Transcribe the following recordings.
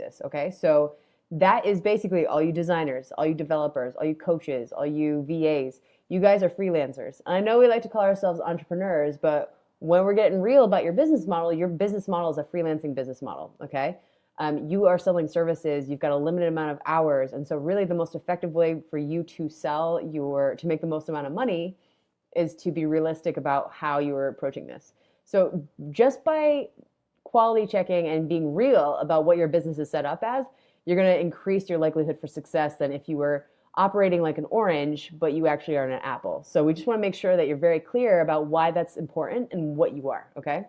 basis, okay? So that is basically all you designers, all you developers, all you coaches, all you VAs. You guys are freelancers. I know we like to call ourselves entrepreneurs, but when we're getting real about your business model is a freelancing business model, okay? You are selling services, you've got a limited amount of hours, and so really the most effective way for you to to make the most amount of money is to be realistic about how you're approaching this. So just by quality checking and being real about what your business is set up as, you're going to increase your likelihood for success than if you were operating like an orange, but you actually are an apple. So we just want to make sure that you're very clear about why that's important and what you are, okay?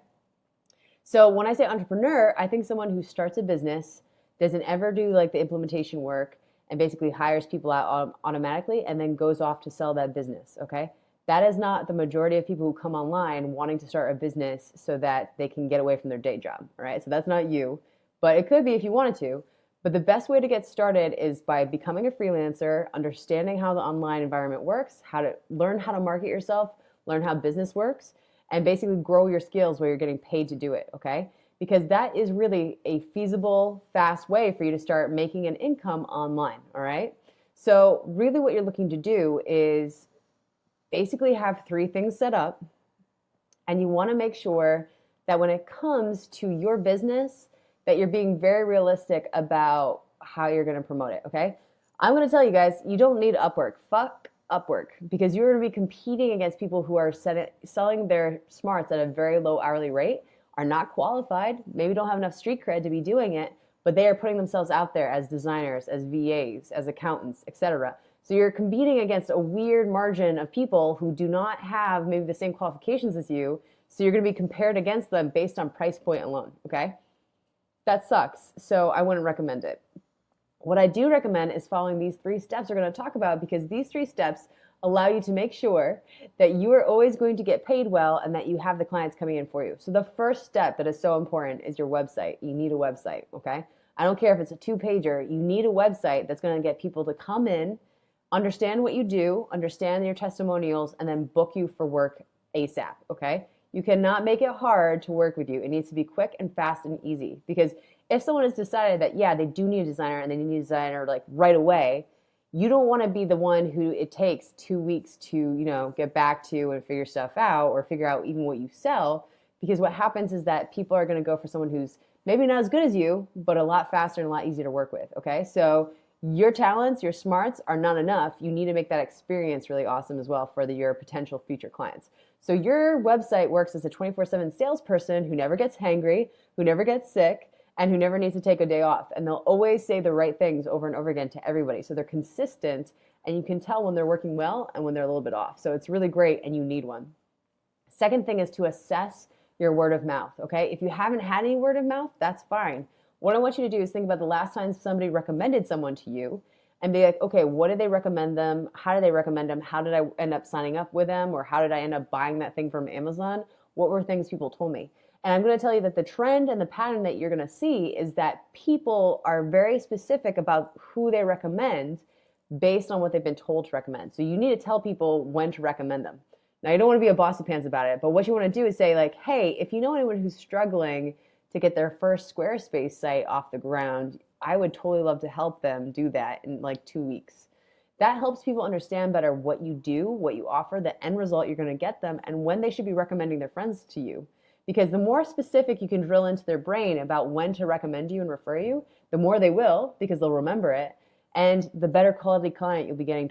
So when I say entrepreneur, I think someone who starts a business, doesn't ever do like the implementation work, and basically hires people out automatically and then goes off to sell that business, okay? That is not the majority of people who come online wanting to start a business so that they can get away from their day job, all right? So that's not you, but it could be if you wanted to. But the best way to get started is by becoming a freelancer, understanding how the online environment works, learn how to market yourself, learn how business works, and basically grow your skills where you're getting paid to do it, okay? Because that is really a feasible, fast way for you to start making an income online, all right? So really what you're looking to do is basically have 3 things set up, and you want to make sure that when it comes to your business, that you're being very realistic about how you're going to promote it, okay? I'm going to tell you guys, you don't need Upwork. Fuck Upwork, because you're going to be competing against people who are selling their smarts at a very low hourly rate, are not qualified, maybe don't have enough street cred to be doing it, but they are putting themselves out there as designers, as VAs, as accountants, etc. So you're competing against a weird margin of people who do not have maybe the same qualifications as you, so you're going to be compared against them based on price point alone, okay? That sucks, so I wouldn't recommend it. What I do recommend is following these 3 steps we're going to talk about, because these 3 steps allow you to make sure that you are always going to get paid well and that you have the clients coming in for you. So the first step that is so important is your website. You need a website, okay? I don't care if it's a 2-pager. You need a website that's going to get people to come in, understand what you do, understand your testimonials, and then book you for work ASAP, okay? You cannot make it hard to work with you. It needs to be quick and fast and easy, because if someone has decided that, yeah, they do need a designer and they need a designer like right away, you don't want to be the one who it takes 2 weeks to, get back to and figure stuff out or figure out even what you sell, because what happens is that people are going to go for someone who's maybe not as good as you, but a lot faster and a lot easier to work with, okay? So your talents, your smarts are not enough. You need to make that experience really awesome as well for your potential future clients. So your website works as a 24/7 salesperson who never gets hangry, who never gets sick, and who never needs to take a day off. And they'll always say the right things over and over again to everybody. So they're consistent, and you can tell when they're working well and when they're a little bit off. So it's really great, and you need one. Second thing is to assess your word of mouth, okay? If you haven't had any word of mouth, that's fine. What I want you to do is think about the last time somebody recommended someone to you and be like, okay, what did they recommend them? How did they recommend them? How did I end up signing up with them? Or how did I end up buying that thing from Amazon? What were things people told me? And I'm going to tell you that the trend and the pattern that you're going to see is that people are very specific about who they recommend based on what they've been told to recommend. So you need to tell people when to recommend them. Now, you don't want to be a bossy pants about it, but what you want to do is say like, hey, if you know anyone who's struggling to get their first Squarespace site off the ground, I would totally love to help them do that in like 2 weeks. That helps people understand better what you do, what you offer, the end result you're going to get them, and when they should be recommending their friends to you. Because the more specific you can drill into their brain about when to recommend you and refer you, the more they will, because they'll remember it, and the better quality client you'll be getting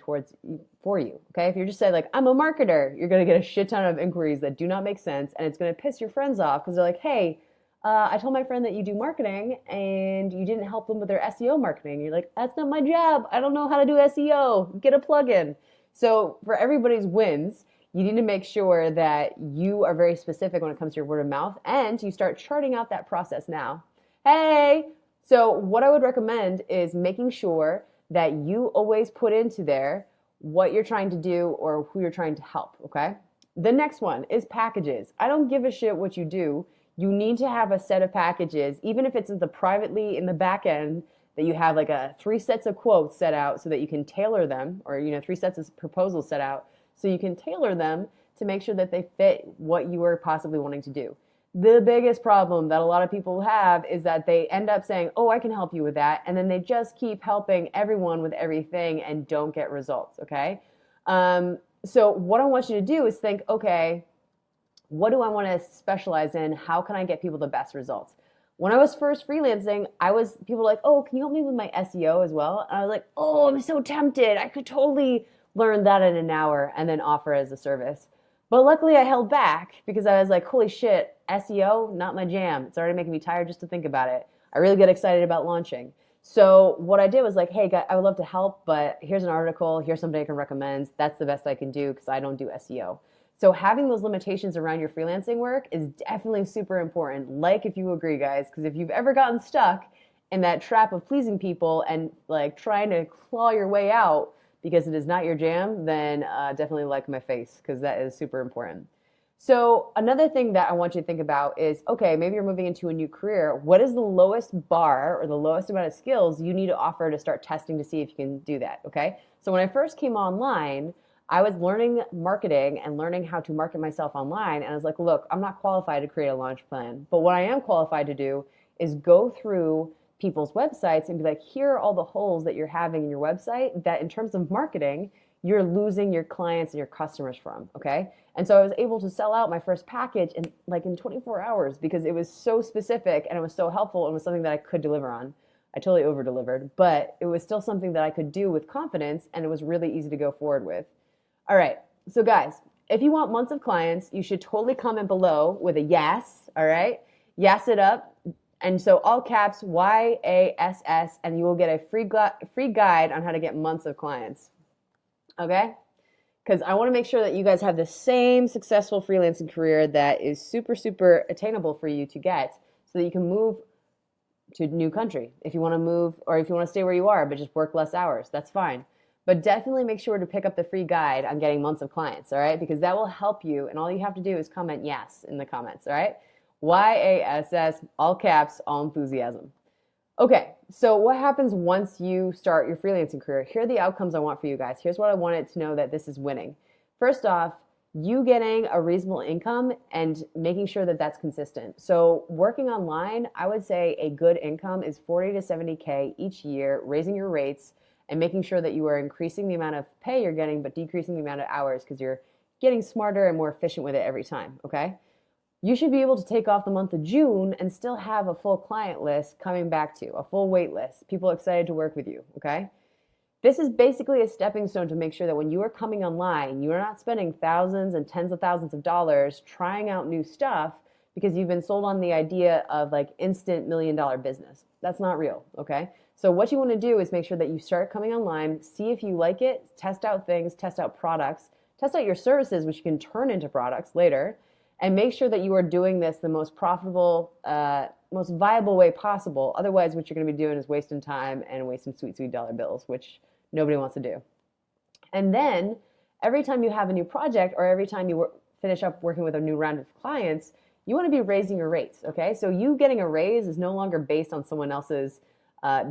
for you. Okay, if you're just saying like, I'm a marketer, you're going to get a shit ton of inquiries that do not make sense, and it's going to piss your friends off because they're like, hey, I told my friend that you do marketing and you didn't help them with their SEO marketing. You're like, that's not my job. I don't know how to do SEO. Get a plugin. So for everybody's wins, you need to make sure that you are very specific when it comes to your word of mouth, and you start charting out that process now. Hey, so what I would recommend is making sure that you always put into there what you're trying to do or who you're trying to help, okay? The next one is packages. I don't give a shit what you do. You need to have a set of packages, even if it's privately in the back end, that you have like 3 sets of quotes set out so that you can tailor them, or 3 sets of proposals set out so you can tailor them to make sure that they fit what you are possibly wanting to do. The biggest problem that a lot of people have is that they end up saying, "Oh, I can help you with that." And then they just keep helping everyone with everything and don't get results, okay? So, what I want you to do is think, okay, what do I want to specialize in? How can I get people the best results? When I was first freelancing, people were like, "Oh, can you help me with my SEO as well?" And I was like, "Oh, I'm so tempted. I could totally learn that in an hour and then offer as a service." But luckily I held back because I was like, "Holy shit, SEO, not my jam. It's already making me tired just to think about it. I really get excited about launching." So what I did was like, "Hey, guys, I would love to help, but here's an article, here's something I can recommend. That's the best I can do because I don't do SEO." So having those limitations around your freelancing work is definitely super important. Like if you agree, guys, because if you've ever gotten stuck in that trap of pleasing people and like trying to claw your way out because it is not your jam, then definitely like my face because that is super important. So another thing that I want you to think about is, okay, maybe you're moving into a new career. What is the lowest bar or the lowest amount of skills you need to offer to start testing to see if you can do that? Okay. So when I first came online, I was learning marketing and learning how to market myself online. And I was like, look, I'm not qualified to create a launch plan. But what I am qualified to do is go through people's websites and be like, here are all the holes that you're having in your website that in terms of marketing, you're losing your clients and your customers from. Okay. And so I was able to sell out my first package in 24 hours because it was so specific and it was so helpful and was something that I could deliver on. I totally over delivered, but it was still something that I could do with confidence and it was really easy to go forward with. All right. So guys, if you want months of clients, you should totally comment below with a yes. All right. Yes it up. And so all caps YASS, and you will get a free guide on how to get months of clients. Okay? Because I want to make sure that you guys have the same successful freelancing career that is super, super attainable for you to get so that you can move to a new country. If you want to move or if you want to stay where you are, but just work less hours, that's fine. But definitely make sure to pick up the free guide on getting months of clients, all right? Because that will help you. And all you have to do is comment yes in the comments, all right? YASS, all caps, all enthusiasm. Okay, so what happens once you start your freelancing career? Here are the outcomes I want for you guys. Here's what I wanted to know that this is winning. First off, you getting a reasonable income and making sure that that's consistent. So working online, I would say a good income is 40 to 70K each year, raising your rates and making sure that you are increasing the amount of pay you're getting, but decreasing the amount of hours because you're getting smarter and more efficient with it every time, okay? You should be able to take off the month of June and still have a full client list coming back to you, a full wait list, people excited to work with you, okay? This is basically a stepping stone to make sure that when you are coming online, you are not spending thousands and tens of thousands of dollars trying out new stuff because you've been sold on the idea of like instant $1 million business. That's not real, okay? So what you want to do is make sure that you start coming online, see if you like it, test out things, test out products, test out your services, which you can turn into products later, and make sure that you are doing this the most profitable, most viable way possible. Otherwise, what you're going to be doing is wasting time and wasting sweet, sweet dollar bills, which nobody wants to do. And then every time you have a new project or every time you finish up working with a new round of clients, you want to be raising your rates, okay? So you getting a raise is no longer based on someone else's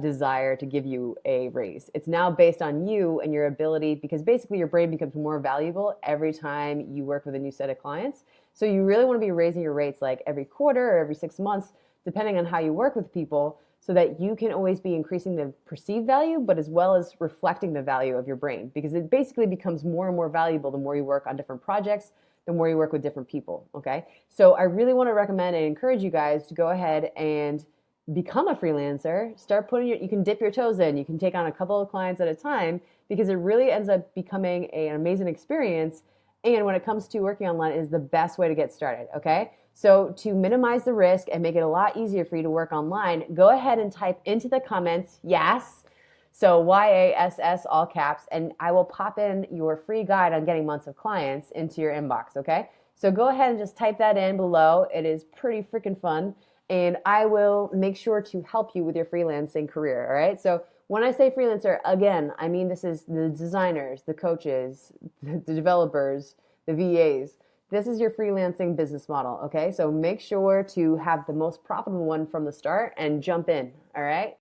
desire to give you a raise. It's now based on you and your ability because basically your brain becomes more valuable every time you work with a new set of clients. So you really want to be raising your rates like every quarter or every 6 months, depending on how you work with people, so that you can always be increasing the perceived value, but as well as reflecting the value of your brain because it basically becomes more and more valuable the more you work on different projects, the more you work with different people, okay? So I really want to recommend and encourage you guys to go ahead and become a freelancer, start you can dip your toes in, you can take on a couple of clients at a time because it really ends up becoming an amazing experience. And when it comes to working online, it is the best way to get started, okay? So to minimize the risk and make it a lot easier for you to work online, go ahead and type into the comments, yes, so YASS, all caps, and I will pop in your free guide on getting months of clients into your inbox, okay? So go ahead and just type that in below. It is pretty freaking fun. And I will make sure to help you with your freelancing career, all right? So when I say freelancer, again, I mean this is the designers, the coaches, the developers, the VAs. This is your freelancing business model, okay? So make sure to have the most profitable one from the start and jump in, all right?